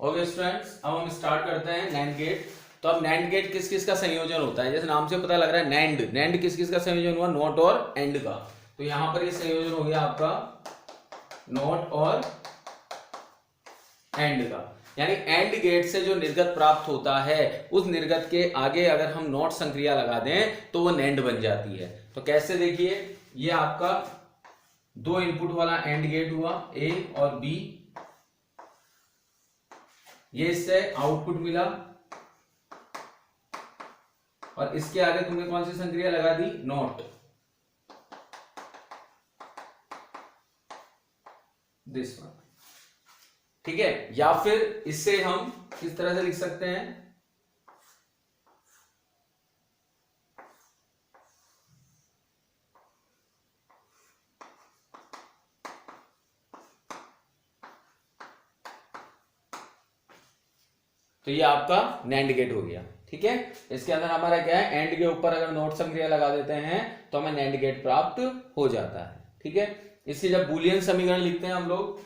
Okay students, अब हम start करते हैं नैंड गेट। तो अब नैंड गेट किस किस का संयोजन होता है, जैसे नाम से पता लग रहा है नैंड नैंड किस किस का संयोजन हुआ, नॉट और एंड का। तो यहां पर ये संयोजन हो गया आपका नॉट और एंड का, यानी एंड गेट से जो निर्गत प्राप्त होता है उस निर्गत के आगे अगर हम नॉट संक्रिया लगा दें तो वो नैंड बन जाती है। तो कैसे, देखिए ये आपका दो इनपुट वाला एंड गेट हुआ, ए और बी, ये इससे आउटपुट मिला और इसके आगे तुमने कौन सी संक्रिया लगा दी, नॉट, दिस वन। ठीक है, या फिर इससे हम किस तरह से लिख सकते हैं, तो ये आपका नैंड गेट हो गया। ठीक है, इसके अंदर हमारा क्या है, एंड के ऊपर अगर नॉट संक्रिया लगा देते हैं तो हमें नैंड गेट प्राप्त हो जाता है। ठीक है, इसके जब बूलियन समीकरण लिखते हैं हम लोग,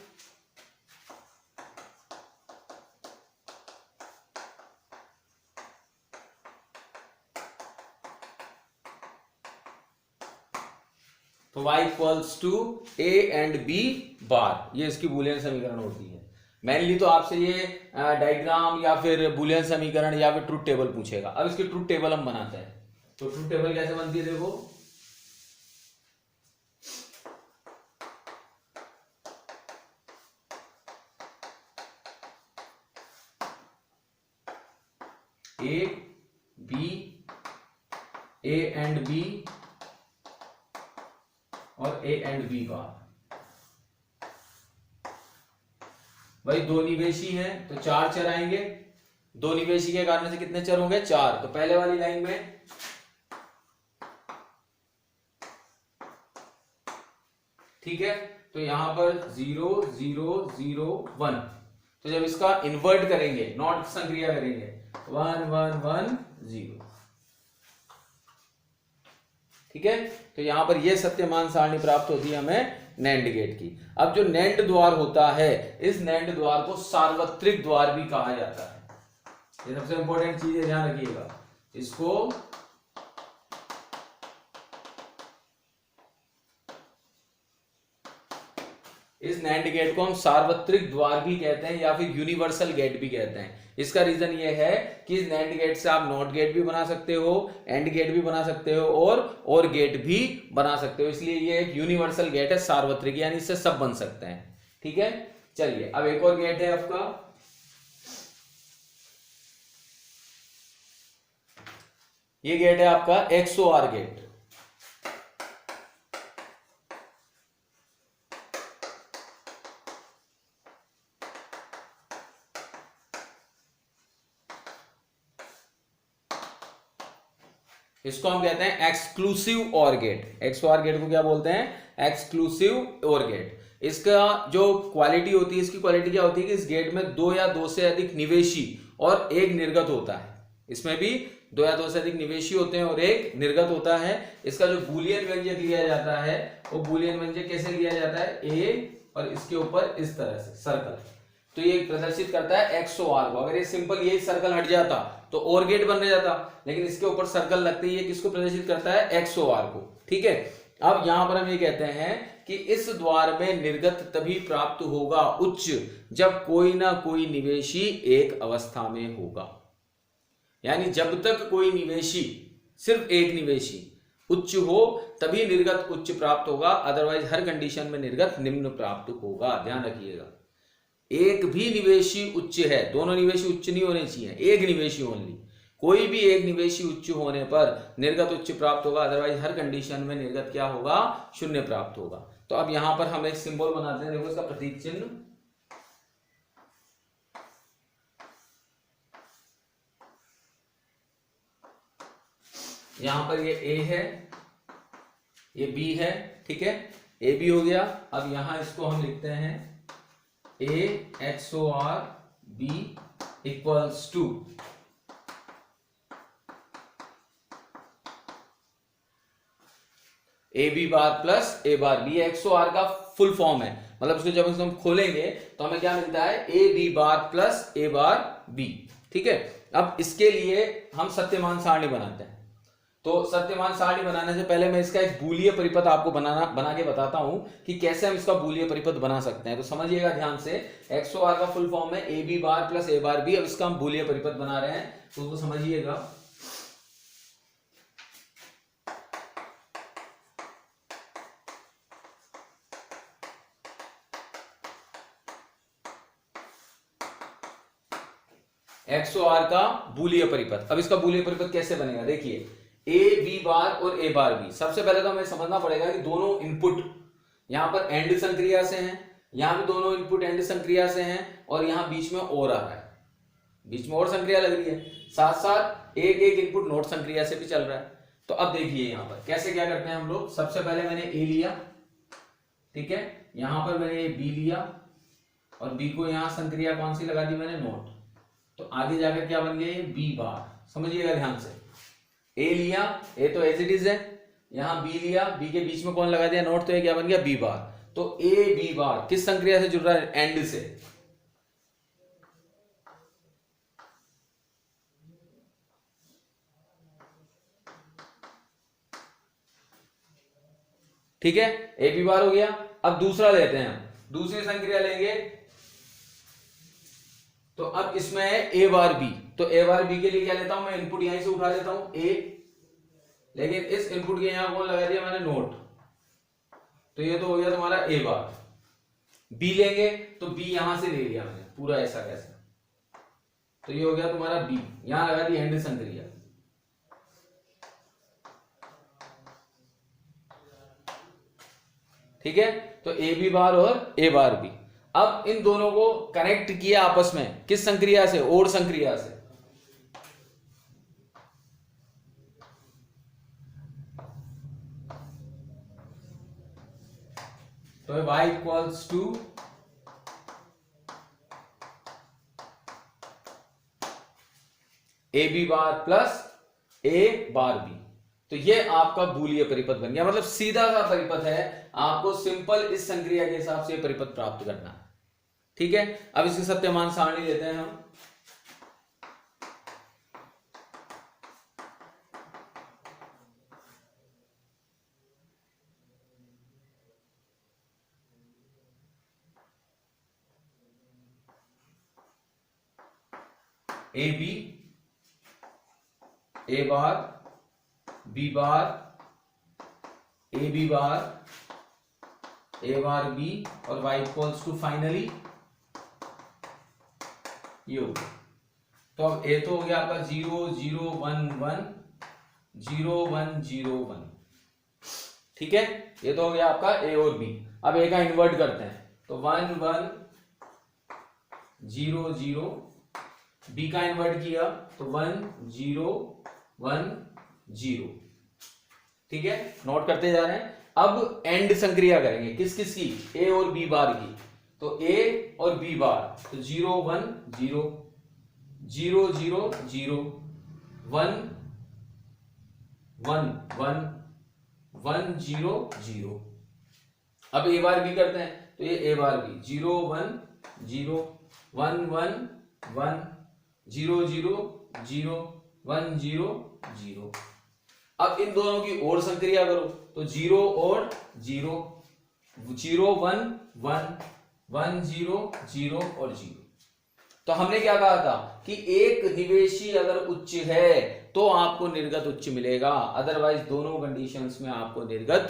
तो y equals to a and b bar, ये इसकी बूलियन समीकरण होती है। मेनली तो आपसे ये डायग्राम या फिर बूलियन समीकरण या फिर ट्रुथ टेबल पूछेगा। अब इसकी ट्रुथ टेबल हम बनाते हैं। तो ट्रुथ टेबल कैसे बनती है, देखो a b, a and b और a एंड b बार। भाई दो निवेशी हैं तो चार चर आएंगे, दो निवेशी के कारण से कितने चर होंगे, चार। तो पहले वाली लाइन में ठीक है, तो यहां पर 0 0 0 1, तो जब इसका इन्वर्ट करेंगे, नॉट संक्रिया करेंगे, 1 1 1 0। ठीक है, तो यहां पर यह सत्यमान सारणी प्राप्त होती है हमें नैंड गेट की। अब जो नैंड द्वार होता है, इस नैंड द्वार को सार्वत्रिक द्वार भी कहा जाता है। ये सबसे इंपॉर्टेंट चीज है, ध्यान रखिएगा इसको। इस नैंड गेट को हम सार्वत्रिक द्वार भी कहते हैं या फिर यूनिवर्सल गेट भी कहते हैं। इसका रीजन ये है कि इस नैंड गेट से आप नॉट गेट भी बना सकते हो, एंड गेट भी बना सकते हो और गेट भी बना सकते हो। इसलिए ये एक यूनिवर्सल गेट है, सार्वत्रिक, यानी इससे सब बन सकते हैं। ठीक है, चलिए अब एक और गेट है आपका, ये गेट है आपका XOR गेट। इसको हम कहते हैं एक्सक्लूसिव और गेट। XOR गेट को क्या बोलते हैं, एक्सक्लूसिव और गेट। इसका जो क्वालिटी होती है, इसकी क्वालिटी क्या होती है कि इस गेट में दो या दो से अधिक निवेशी और एक निर्गत होता है। इसमें भी दो या दो से अधिक निवेशी होते हैं और एक निर्गत होता है। इसका जो बूलियन व्यंजक लिया जाता है, वो बूलियन व्यंजक कैसे लिया जाता है, ए और इसके ऊपर इस तरह से सर्कल। तो ये प्रदर्शित करता है XOR को। अगर ये सिंपल ये सर्कल हट जाता तो और गेट बन जाता, लेकिन इसके ऊपर सर्कल लगते ही ये किसको प्रदर्शित करता है, XOR को। ठीक है, अब यहां पर हम ये कहते हैं कि इस द्वार में निर्गत तभी प्राप्त होगा उच्च, जब कोई ना कोई निवेशी एक अवस्था में होगा। यानी जब तक कोई निवेशी, सिर्फ एक निवेशी उच्च हो तभी निर्गत उच्च प्राप्त होगा, अदरवाइज हर कंडीशन में निर्गत निम्न प्राप्त होगा। ध्यान रखिएगा, एक भी निवेशी उच्च है, दोनों निवेशी उच्च नहीं होने चाहिए, एक निवेशी ओनली। कोई भी एक निवेशी उच्च होने पर निर्गत उच्च प्राप्त होगा, अदरवाइज हर कंडीशन में निर्गत क्या होगा, शून्य प्राप्त होगा। तो अब यहां पर हम एक सिंबल बनाते हैं, देखो इसका प्रतीक चिन्ह, यहां पर ये A है, ये B है। ठीक है, AB हो गया। अब यहां इसको हम लिखते हैं A XOR B equals to AB bar plus A bar. B XOR का फुल फॉर्म है, मतलब इसको जब हम खोलेंगे तो हमें क्या मिलता है, A B bar plus A bar B. ठीक है, अब इसके लिए हम सत्यमान सारणी बनाते हैं। तो सत्यमान सारणी बनाने से पहले मैं इसका एक बूलीय परिपथ आपको बना के बताता हूं कि कैसे हम इसका बूलीय परिपथ बना सकते हैं। तो समझिएगा ध्यान से, एक्स आर का फुल फॉर्म है A B bar plus A bar B. अब इसका हम बूलीय परिपथ बना रहे हैं, तो उसको समझिएगा। एक्स आर का बूलीय परिपथ। अब इसका बूलीय परिपथ कैसे बनेगा, देखिए, ए बी बार और ए बार बी। सबसे पहले तो हमें समझना पड़ेगा कि दोनों इनपुट यहां पर एंड संक्रिया से हैं, यहां भी दोनों इनपुट एंड संक्रिया से हैं, और यहां बीच में और आ रहा है, बीच में और संक्रिया लग रही है, साथ साथ एक एक इनपुट नोट संक्रिया से भी चल रहा है। तो अब देखिए यहां पर कैसे क्या करते हैं हम लोग। सबसे पहले मैंने ए लिया, ठीक है, यहां पर मैंने बी लिया, और बी को यहां संक्रिया कौन सी लगा दी मैंने, नोट। तो आगे जाकर क्या बन गया, बी बार। समझिएगा ध्यान से, ए लिया, ए तो एज इट इज है, यहां बी लिया, बी के बीच में कौन लगा दिया, नोट। तो ये क्या बन गया, बी बार। तो ए बी बार किस संक्रिया से जुड़ रहा है, एंड से। ठीक है, ए बी बार हो गया। अब दूसरा लेते हैं हम, दूसरी संक्रिया लेंगे। तो अब इसमें है ए बार बी। तो ए बार बी के लिए क्या लेता हूं मैं, इनपुट यहीं से उठा लेता हूं ए, लेकिन इस इनपुट के यहां कौन लगा दिया मैंने, नोट। तो ये तो हो गया तुम्हारा ए बार। बी लेंगे तो बी यहां से ले लिया मैंने पूरा ऐसा कैसा, तो ये हो गया तुम्हारा बी, यहां लगा दी एंड संक्रिया। ठीक है, तो ए बी बार और ए बार बी। अब इन दोनों को कनेक्ट किया आपस में, किस संक्रिया से, और संक्रिया से। तो y equals to A B bar plus A bar B. तो ये आपका बूलीय परिपथ बन गया, मतलब सीधा सा परिपथ है, आपको सिंपल इस संक्रिया के हिसाब से परिपथ प्राप्त करना है। ठीक है, अब इसकी सत्यमान सारणी लेते हैं हम। A B, A bar, B bar, A B bar, A bar B, और y इक्वल्स टू फाइनली ये हो गया। तो अब ए तो हो गया आपका 0 0 1 1 0 1 0 1। ठीक है, ये तो हो गया आपका ए और बी। अब ए का इन्वर्ट करते हैं, तो 1 1 0 0। बी का इन्वर्ट किया तो 1 0 1 0। ठीक है, नोट करते जा रहे हैं। अब एंड संक्रिया करेंगे किस किस की, ए और बी बार की। तो ए और बी बार, तो 0 1 0 0 0 0 1 1 1 1 0 0। अब ए बार बी करते हैं, तो ये ए बार बी 0 1 0 1 1 1 0 0 0 1 0 0। अब इन दोनों की और संक्रिया करो, तो 0 और 0 0 1 1 1 0 0 और 0। तो हमने क्या कहा था कि एक निवेशी अगर उच्च है तो आपको निर्गत उच्च मिलेगा, अदरवाइज दोनों कंडीशंस में आपको निर्गत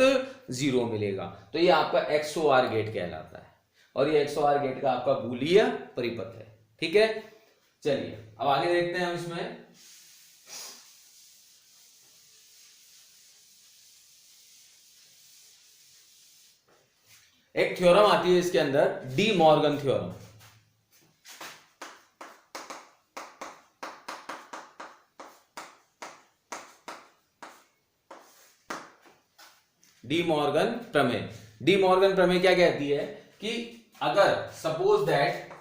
0 मिलेगा। तो ये आपका XOR गेट कहलाता है, और ये XOR गेट का आपका बूलीय परिपथ है। ठीक है, चलिए अब आगे देखते हैं हम इसमें। एक थ्योरम आती है इसके अंदर, De Morgan theorem. De Morgan प्रमेय। डी मॉर्गन प्रमेय क्या कहती है कि अगर सपोज दैट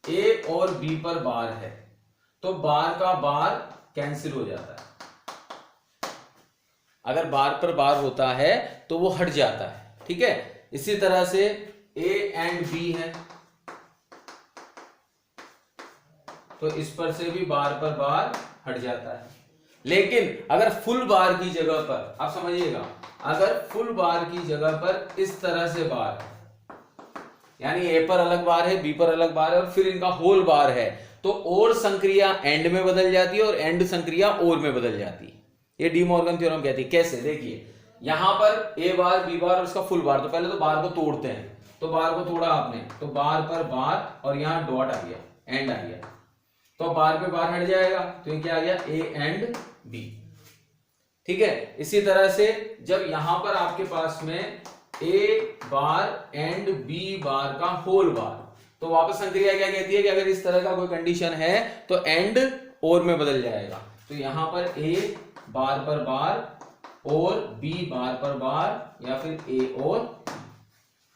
ए और बी पर बार है तो बार का बार कैंसिल हो जाता है। अगर बार पर बार होता है तो वो हट जाता है। ठीक है, इसी तरह से ए एंड बी है, तो इस पर से भी बार पर बार हट जाता है। लेकिन अगर फुल बार की जगह पर, आप समझिएगा, अगर फुल बार की जगह पर इस तरह से बार है, यानी ए पर अलग बार है, बी पर अलग बार है और फिर इनका होल बार है, तो और संक्रिया एंड में बदल जाती है और एंड संक्रिया और में बदल जाती है। ये डी मॉर्गन थ्योरम कहती है। कैसे? देखिए, यहां पर ए बार, बी बार और इसका फुल बार, तो पहले तो बार को तोड़ते हैं। तो बार को तोड़ा आपने, तो बार पर बार और यहां डॉट आ गया, एंड आ गया, तो बार पे बार हट जाएगा, तो ये क्या आ गया, ए एंड बी। ठीक है। इसी तरह से जब यहां पर आपके पास में ए बार एंड बी बार का होल बार, तो वापस संक्रिया क्या कहती है कि अगर इस तरह का कोई कंडीशन है तो एंड और में बदल जाएगा। तो यहां पर ए बार पर बार और बी बार पर बार या फिर ए और,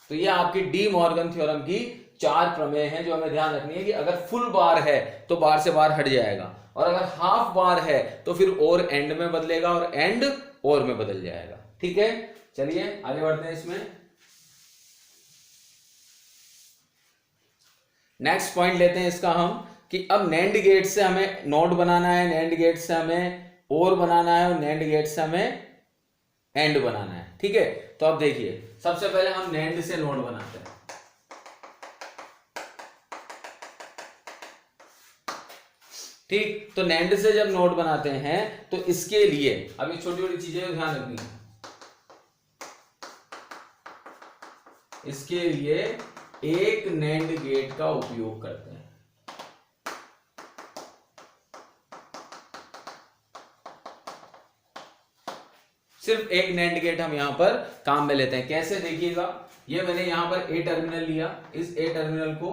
तो ये आपकी डी मॉर्गन थ्योरम की 4 प्रमेय हैं जो हमें ध्यान रखनी है कि अगर फुल बार है तो बार से बार हट जाएगा, और अगर हाफ बार है तो फिर और एंड में बदलेगा और एंड और में बदल जाएगा। ठीक है, चलिए आगे बढ़ते हैं। इसमें नेक्स्ट पॉइंट लेते हैं इसका हम, कि अब नैंड गेट से हमें नोड बनाना है, नैंड गेट से हमें और बनाना है और नैंड गेट से हमें एंड बनाना है। ठीक है, तो अब देखिए, सबसे पहले हम नैंड से नोड बनाते हैं। ठीक, तो नैंड से जब नोड बनाते हैं तो इसके लिए अब ये छोटी छोटी चीजें ध्यान रखनी है। इसके लिए एक नैंड गेट का उपयोग करते हैं। सिर्फ एक नैंड गेट हम यहां पर काम में लेते हैं। कैसे? देखिएगा, ये मैंने यहां पर ए टर्मिनल लिया, इस ए टर्मिनल को,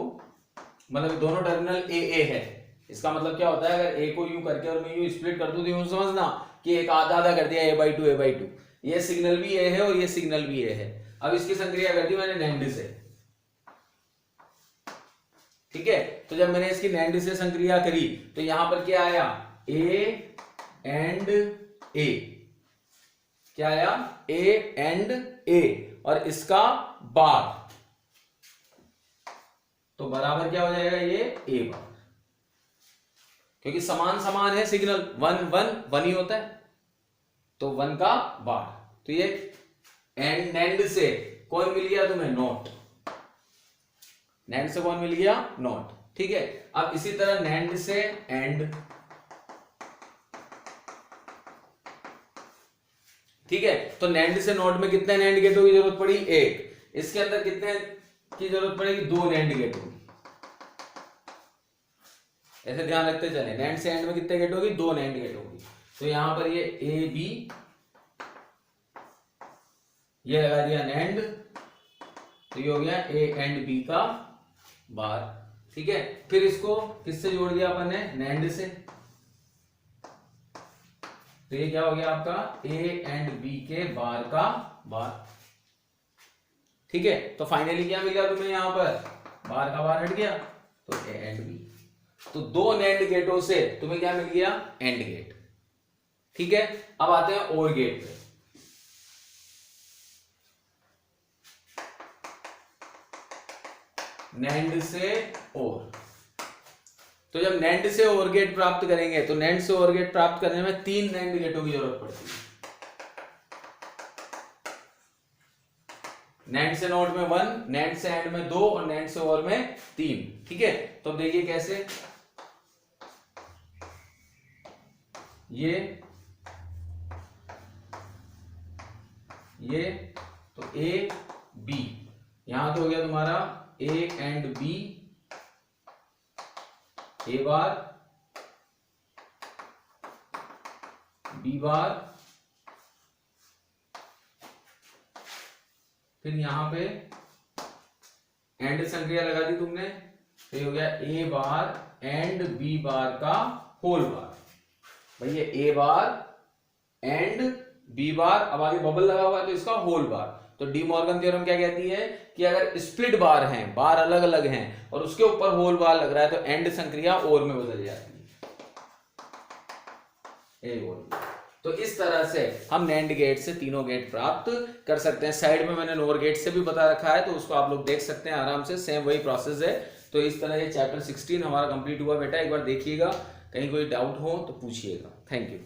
मतलब दोनों टर्मिनल ए है, इसका मतलब क्या होता है, अगर ए को यूं करके और मैं यूं स्प्लिट कर दूं तो यूं समझना कि एक आधा आधा कर दिया, a/2 ये सिग्नल भी ए है और ये सिग्नल भी ए है। अब इसकी संक्रिया कर दी मैंने नैंड से। ठीक है, तो जब मैंने इसकी नैंड से संक्रिया करी तो यहां पर क्या आया, ए एंड ए, क्या आया, ए एंड ए, और इसका बार, तो बराबर क्या हो जाएगा, ये ए बार, क्योंकि समान समान है सिग्नल, 1 1 1 ही होता है, तो 1 का बार। तो ये एंड नैंड से कौन मिल गया तुम्हें, नॉट, नैंड से कौन मिल गया, नॉट। ठीक है, अब इसी तरह नैंड से एंड। ठीक है, तो नैंड से नॉट में कितने नैंड गेटों की जरूरत पड़ी, एक। इसके अंदर कितने की जरूरत पड़ेगी, 2 नैंड गेटों की। ऐसे ध्यान रखते चले, नैंड से एंड में कितने गेट होगी, 2 नैंड गेट होगी। तो यहां पर ये ए बी, ये लगा दिया नैंड, तो ये हो गया ए एंड बी का बार। ठीक है, फिर इसको किससे जोड़ दिया अपन ने, नैंड से, तो ये क्या हो गया आपका, ए एंड बी के बार का बार। ठीक है, तो फाइनली क्या मिला तुम्हें, यहां पर बार का बार हट गया, तो ए एंड बी, तो 2 नैंड गेटों से तुम्हें क्या मिल गया, एंड गेट। ठीक है, अब आते हैं और गेट पे। नैंड से और, तो जब नैंड से और गेट प्राप्त करेंगे तो नैंड से और गेट प्राप्त करने में 3 नैंड गेटों की जरूरत पड़ती है। नैंड से नोड में 1, नैंड से एंड में 2 और नैंड से और में 3। ठीक है, तो देखिए कैसे, ये तो ए बी, यहां तो हो गया तुम्हारा A and B, A bar B bar, फिर यहां पे एंड संक्रिया लगा दी तुमने, तो ये हो गया ए बार एंड बी बार का होल बार। भाई ये ए बार एंड बी बार, अब आगे बबल लगा हुआ है तो इसका होल बार। तो डी मॉर्गन थ्योरम क्या कहती है कि अगर स्प्लिट बार हैं, बार अलग अलग हैं और उसके ऊपर होल बार लग रहा है, तो एंड संक्रिया और में बदल जाती है, ए होल। तो इस तरह से हम नैंड गेट से तीनों गेट प्राप्त कर सकते हैं। साइड में मैंने नोर गेट से भी बता रखा है, तो उसको आप लोग देख सकते हैं आराम से, सेम वही प्रोसेस है। तो इस तरह ये चैप्टर 16 हमारा कंप्लीट हुआ बेटा। एक बार देखिएगा, कहीं कोई डाउट हो तो पूछिएगा। Thank you.